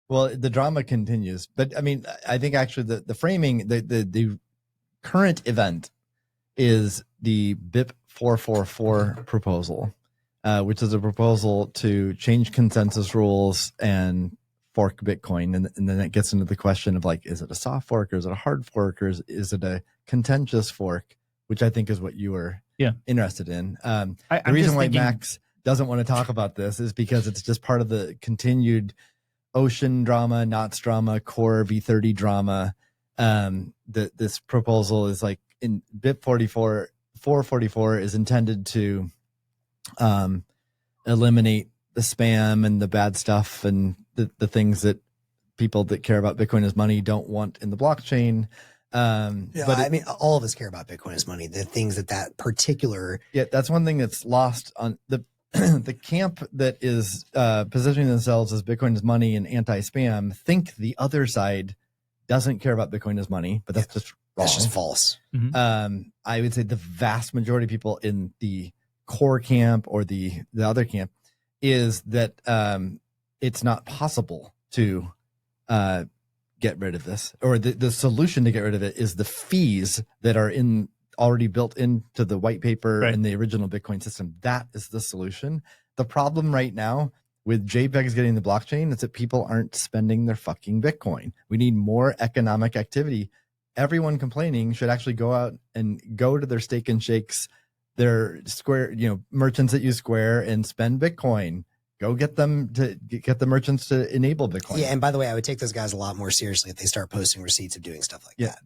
Well, the drama continues, but I mean, I think actually the framing, the current event is the BIP-444 proposal, which is a proposal to change consensus rules and fork Bitcoin. And then it gets into the question of like, is it a soft fork or is it a hard fork or is it a contentious fork, which I think is what you were interested in. The reason why Max doesn't want to talk about this is because it's just part of the continued Ocean drama, Knots drama, Core V30 drama. This proposal is like in BIP-444 is intended to eliminate the spam and the bad stuff and the things that people that care about Bitcoin as money don't want in the blockchain. But I mean, all of us care about Bitcoin as money. The things that particular, that's one thing that's lost on the the camp that is positioning themselves as Bitcoin as money and anti-spam think the other side doesn't care about Bitcoin as money, but that's just wrong. That's just false. I would say the vast majority of people in the core camp or the other camp is that it's not possible to get rid of this, or the solution to get rid of it is the fees that are already built into the white paper and the original Bitcoin system. That is the solution. The problem right now with JPEGs getting the blockchain is that people aren't spending their fucking Bitcoin. We need more economic activity. Everyone complaining should actually go out and go to their Steak and Shakes, their Square, merchants that use Square, and spend Bitcoin. Go get them to get the merchants to enable Bitcoin. Yeah, and by the way, I would take those guys a lot more seriously if they start posting receipts of doing stuff like that.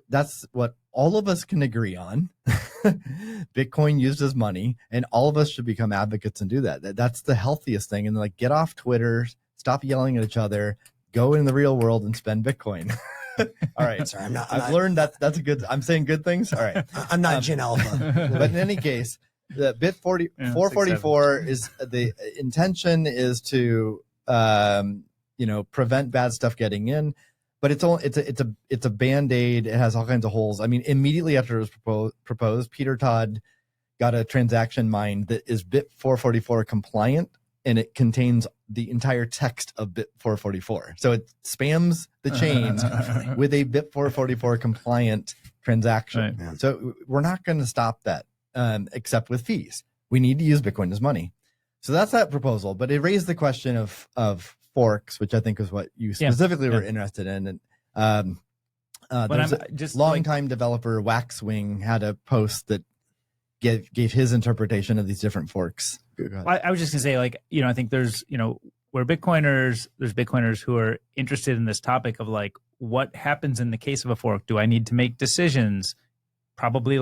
That's what all of us can agree on. Bitcoin used as money, and all of us should become advocates and do that. That's the healthiest thing. And like, get off Twitter, stop yelling at each other, go in the real world and spend Bitcoin. All right. Sorry, I've learned that's a good. I'm saying good things. All right. I'm not Gen Alpha. But in any case, the BIP-444 is the intention is to prevent bad stuff getting in, but it's a band-aid. It has all kinds of holes. I mean, immediately after it was proposed, Peter Todd got a transaction mined that is BIP-444 compliant, and it contains the entire text of BIP-444. So it spams the chains with a BIP-444 compliant transaction. Right. So we're not going to stop that. Except with fees. We need to use Bitcoin as money. So that's that proposal, but it raised the question of forks, which I think is what you specifically were interested in. And there's a longtime developer, Waxwing, had a post that gave his interpretation of these different forks. I was just gonna say, I think there's Bitcoiners who are interested in this topic of like, what happens in the case of a fork? Do I need to make decisions? Probably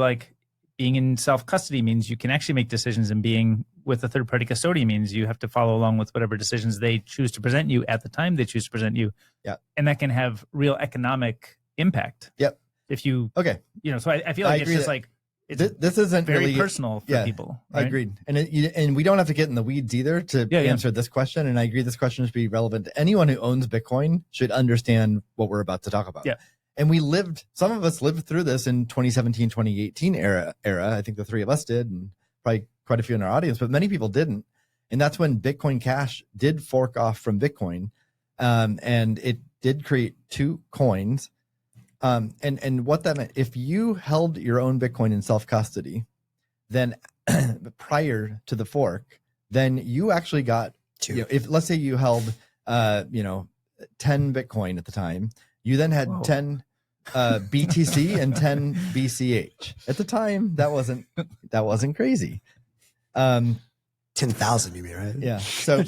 being in self-custody means you can actually make decisions, and being with a third-party custodian means you have to follow along with whatever decisions they choose to present you at the time they choose to present you. Yeah. And that can have real economic impact. Yep. If you, so I feel like it's just this isn't very really personal for people. Right? I agreed. And we don't have to get in the weeds either to answer this question. And I agree this question should be relevant to anyone who owns Bitcoin should understand what we're about to talk about. Yeah. And some of us lived through this in 2017, 2018 era. I think the three of us did, and probably quite a few in our audience, but many people didn't. And that's when Bitcoin Cash did fork off from Bitcoin. And it did create two coins. And what that meant, if you held your own Bitcoin in self-custody, then prior to the fork, then you actually got two. If let's say you held 10 Bitcoin at the time, you then had 10 BTC and 10 BCH. At the time, that wasn't crazy. 10,000 maybe, right? Yeah. So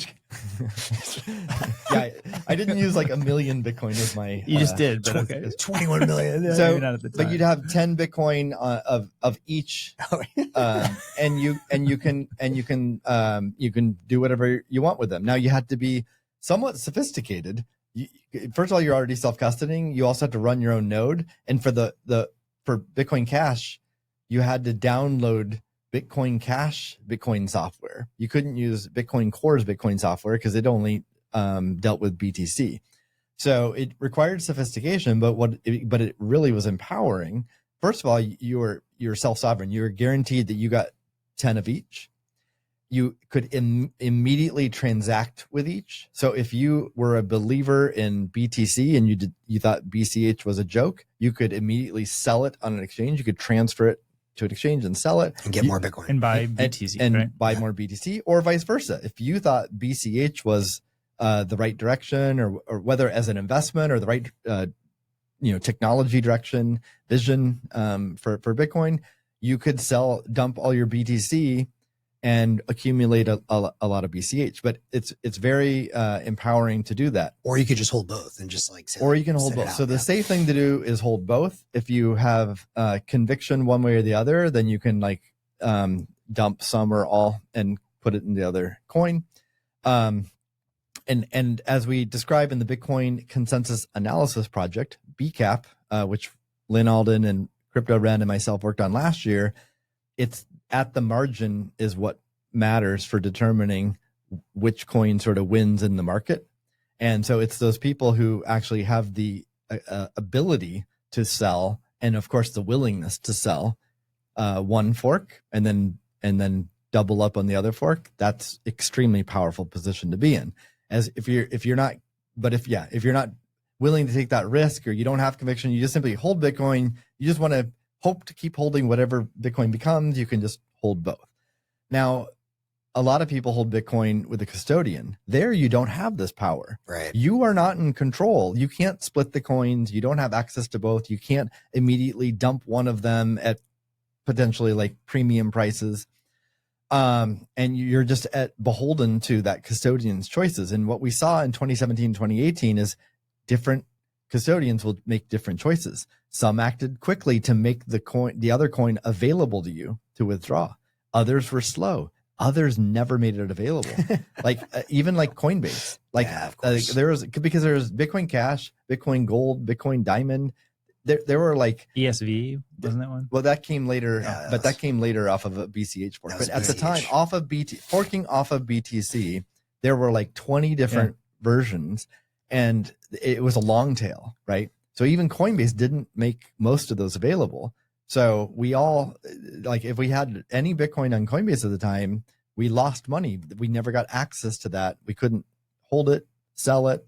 I didn't use like a million Bitcoin as my you just did, but okay. 21 million. Yeah, so but you'd have 10 Bitcoin of each, and you can do whatever you want with them. Now you had to be somewhat sophisticated. First of all, you're already self-custodying. You also have to run your own node. And for for Bitcoin Cash, you had to download Bitcoin Cash Bitcoin software. You couldn't use Bitcoin Core's Bitcoin software because it only dealt with BTC. So it required sophistication, but it really was empowering. First of all, you're self-sovereign. You were guaranteed that you got 10 of each. you could immediately transact with each. So if you were a believer in BTC and you thought BCH was a joke, you could immediately sell it on an exchange. You could transfer it to an exchange and sell it and get more Bitcoin and buy BTC and right? buy more BTC, or vice versa. If you thought BCH was the right direction, or whether as an investment or the right technology direction, vision for Bitcoin, you could dump all your BTC and accumulate a lot of BCH. But it's very empowering to do that. Or you could just hold both and just or you can hold both. So the safe thing to do is hold both. If you have conviction one way or the other, then you can dump some or all and put it in the other coin. And as we describe in the Bitcoin Consensus Analysis Project, BCAP, which Lynn Alden and Crypto Ren and myself worked on last year, it's at the margin is what matters for determining which coin sort of wins in the market. And so it's those people who actually have the ability to sell, and of course the willingness to sell one fork and then double up on the other fork. That's extremely powerful position to be in. As if you're not willing to take that risk, or you don't have conviction, you just simply hold Bitcoin. You just want to hope to keep holding whatever Bitcoin becomes. You can just hold both. Now, a lot of people hold Bitcoin with a custodian. There, you don't have this power. Right. You are not in control. You can't split the coins. You don't have access to both. You can't immediately dump one of them at potentially premium prices. And you're just beholden to that custodian's choices. And what we saw in 2017, 2018 is different custodians will make different choices. Some acted quickly to make the other coin available to you to withdraw. Others were slow. Others never made it available. Even Coinbase. Because there was Bitcoin Cash, Bitcoin Gold, Bitcoin Diamond. There were ESV, wasn't that one? Well, that came later, that came later off of a BCH fork. But at the time, forking off of BTC, there were 20 different versions, and it was a long tail, right? So even Coinbase didn't make most of those available. So we all, if we had any Bitcoin on Coinbase at the time, we lost money. We never got access to that. We couldn't hold it, sell it,